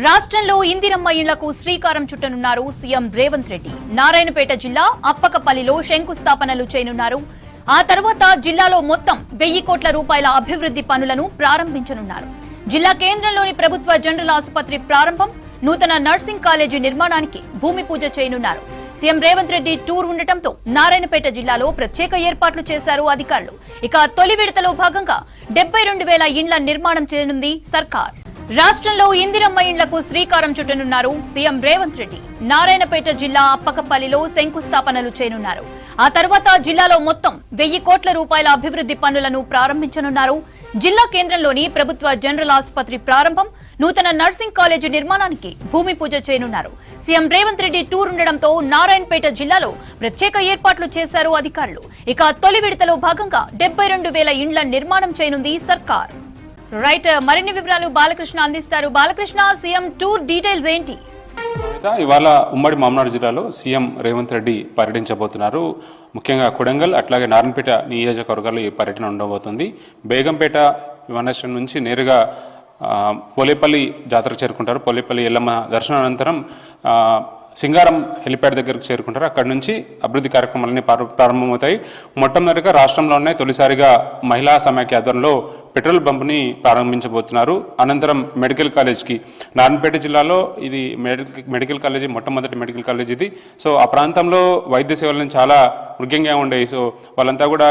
రాష్ట్రంలో ఇందిరమ్మ ఇళ్లకు శ్రీకారం చుట్టనున్నారు సీఎం రేవంత్ రెడ్డి. నారాయణపేట జిల్లా అప్పకపల్లిలో శంకుస్థాపనలు చేయనున్నారు. ఆ తర్వాత జిల్లాలో మొత్తం 1000 కోట్ల రూపాయల అభివృద్ధి పనులను ప్రారంభించనున్నారు. జిల్లా కేంద్రంలోని ప్రభుత్వ జనరల్ ఆసుపత్రి ప్రారంభం, నూతన నర్సింగ్ కాలేజీ నిర్మాణానికి భూమి పూజ చేయనున్నారు. సీఎం రేవంత్ రెడ్డి టూర్ ఉండటంతో నారాయణపేట జిల్లాలో ప్రత్యేక ఏర్పాట్లు చేశారు అధికారులు. ఇక తొలి విడతలో భాగంగా 72,000 ఇండ్ల నిర్మాణం చేయనుంది సర్కార్. రాష్ట్రంలో ఇందిరమ్మ ఇండ్లకు శ్రీకారం చుట్టనున్నారు సీఎం రేవంత్ రెడ్డి. నారాయణపేట జిల్లా అప్పకపల్లిలో శంకుస్థాపనలు చేయనున్నారు. ఆ తర్వాత జిల్లాలో మొత్తం 1000 కోట్ల రూపాయల అభివృద్ధి పనులను ప్రారంభించనున్నారు. జిల్లా కేంద్రంలోని ప్రభుత్వ జనరల్ ఆసుపత్రి ప్రారంభం, నూతన నర్సింగ్ కాలేజీ నిర్మాణానికి భూమి పూజ చేయనున్నారు. సీఎం రేవంత్ రెడ్డి టూర్ ఉండడంతో నారాయణపేట జిల్లాలో ప్రత్యేక ఏర్పాట్లు చేశారు అధికారులు. ఇక తొలి విడతలో భాగంగా 72,000 ఇండ్ల నిర్మాణం చేయనుంది సర్కార్. రైట్, మరిన్ని వివరాలు బాలకృష్ణ అందిస్తారు. బాలకృష్ణ, సీఎం టూర్ డీటెయిల్స్ ఏంటి? ఇవాళ ఉమ్మడి మామనాడు జిల్లాలో సీఎం రేవంత్ రెడ్డి పర్యటించబోతున్నారు. ముఖ్యంగా కొడంగల్ అట్లాగే నారాయణపేట నియోజకవర్గాల్లో ఈ పర్యటన ఉండబోతుంది. బేగంపేట విమానాశ్రయం నుంచి నేరుగా పోలేపల్లి జాతరకు చేరుకుంటారు. పోలేపల్లి ఎల్లమ్మ దర్శనం అనంతరం సింగారం హెలిప్యాడ్ దగ్గరకు చేరుకుంటారు. అక్కడి నుంచి అభివృద్ధి కార్యక్రమాలన్నీ ప్రారంభమవుతాయి. మొట్టమొదటిగా రాష్ట్రంలోనే తొలిసారిగా మహిళా సమాఖ్య ఆధ్వర్యంలో పెట్రోల్ బంప్ని ప్రారంభించబోతున్నారు. అనంతరం మెడికల్ కాలేజ్కి, నారాయణపేట జిల్లాలో ఇది మెడికల్ కాలేజీ, మొట్టమొదటి మెడికల్ కాలేజ్ ఇది. సో ఆ ప్రాంతంలో వైద్య సేవలను చాలా మృగ్యంగా ఉండేవి. సో వాళ్ళంతా కూడా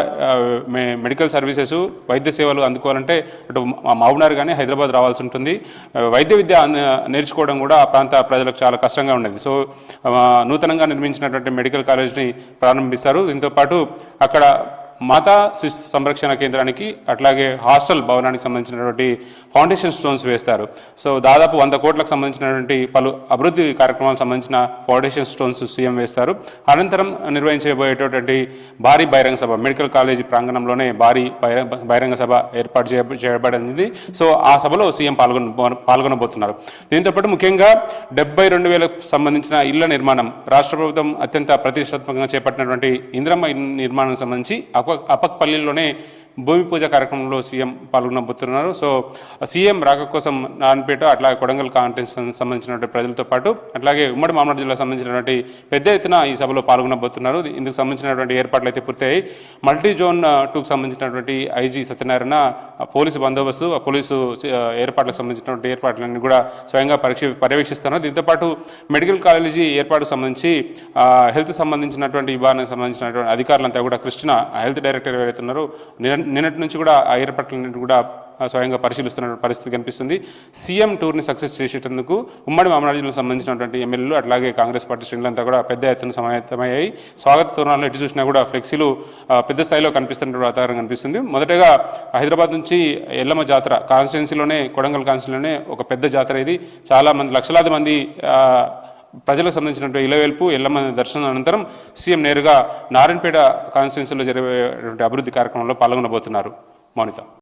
మెడికల్ సర్వీసెస్, వైద్య సేవలు అందుకోవాలంటే అటు మహబూబ్నగర్ కానీ హైదరాబాద్ రావాల్సి ఉంటుంది. వైద్య విద్య నేర్చుకోవడం కూడా ఆ ప్రాంత ప్రజలకు చాలా కష్టంగా ఉండేది. సో నూతనంగా నిర్మించినటువంటి మెడికల్ కాలేజ్ని ప్రారంభిస్తారు. దీంతో పాటు అక్కడ మాతా శిశు సంరక్షణ కేంద్రానికి అట్లాగే హాస్టల్ భవనానికి సంబంధించినటువంటి ఫౌండేషన్ స్టోన్స్ వేస్తారు. సో దాదాపు 100 కోట్లకు సంబంధించినటువంటి పలు అభివృద్ధి కార్యక్రమాలకు సంబంధించిన ఫౌండేషన్ స్టోన్స్ సీఎం వేస్తారు. అనంతరం నిర్వహించబోయేటటువంటి భారీ బహిరంగ సభ, మెడికల్ కాలేజీ ప్రాంగణంలోనే భారీ బహిరంగ సభ ఏర్పాటు చేయబడింది. సో ఆ సభలో సీఎం పాల్గొనబోతున్నారు. దీంతోపాటు ముఖ్యంగా 72,000కు సంబంధించిన ఇళ్ల నిర్మాణం, రాష్ట్ర ప్రభుత్వం అత్యంత ప్రతిష్టాత్మకంగా చేపట్టినటువంటి ఇందిరమ్మ నిర్మాణానికి సంబంధించి అప్పకపల్లిలోనే భూమి పూజ కార్యక్రమంలో సీఎం పాల్గొనబోతున్నారు. సో సీఎం రాక కోసం నారాయణపేట అట్లాగే కొడంగల్ కాన్ఫరెన్స్ సంబంధించినటువంటి ప్రజలతో పాటు అట్లాగే ఉమ్మడి మామనాడు జిల్లా సంబంధించినటువంటి పెద్ద ఎత్తున ఈ సభలో పాల్గొనబోతున్నారు. ఇందుకు సంబంధించినటువంటి ఏర్పాట్లు అయితే పూర్తయ్యాయి. మల్టీ జోన్ 2కు సంబంధించినటువంటి ఐజీ సత్యనారాయణ పోలీసు బందోబస్తు, పోలీసు ఏర్పాట్లకు సంబంధించినటువంటి ఏర్పాట్లన్నీ కూడా స్వయంగా పర్యవేక్షిస్తున్నారు. దీంతోపాటు మెడికల్ కాలేజీ ఏర్పాటుకు సంబంధించి హెల్త్ సంబంధించినటువంటి విభాగానికి సంబంధించినటువంటి అధికారులంతా కూడా కృష్ణ హెల్త్ డైరెక్టర్ ఎవరైతే ఉన్నారో నిన్నటి నుంచి కూడా ఆ ఏర్పాట్లన్నింటి కూడా స్వయంగా పరిశీలిస్తున్న పరిస్థితి కనిపిస్తుంది. సీఎం టూర్ని సక్సెస్ చేసేటందుకు ఉమ్మడి మామనాడు జిల్లాకు సంబంధించినటువంటి ఎమ్మెల్యేలు అట్లాగే కాంగ్రెస్ పార్టీ శ్రేణులంతా కూడా పెద్ద ఎత్తున సమాయత్తమయ్యాయి. స్వాగత తోరణాలు ఎటు చూసినా కూడా ఫ్లెక్సీలు పెద్ద స్థాయిలో కనిపిస్తున్న వాతావరణం కనిపిస్తుంది. మొదటగా హైదరాబాద్ నుంచి ఎల్లమ్మ జాతర కాన్స్టిట్యున్సీలోనే, కొడంగల్ కాన్స్టిట్యున్సీలోనే ఒక పెద్ద జాతర ఇది. చాలా మంది, లక్షలాది మంది ప్రజలకు సంబంధించినటువంటి ఇలవేల్పు ఎల్లమ్మ దర్శనం అనంతరం సీఎం నేరుగా నారాయణపేట కాన్స్టిట్యున్సీలో జరిగే అభివృద్ధి కార్యక్రమంలో పాల్గొనబోతున్నారు. మౌనిత.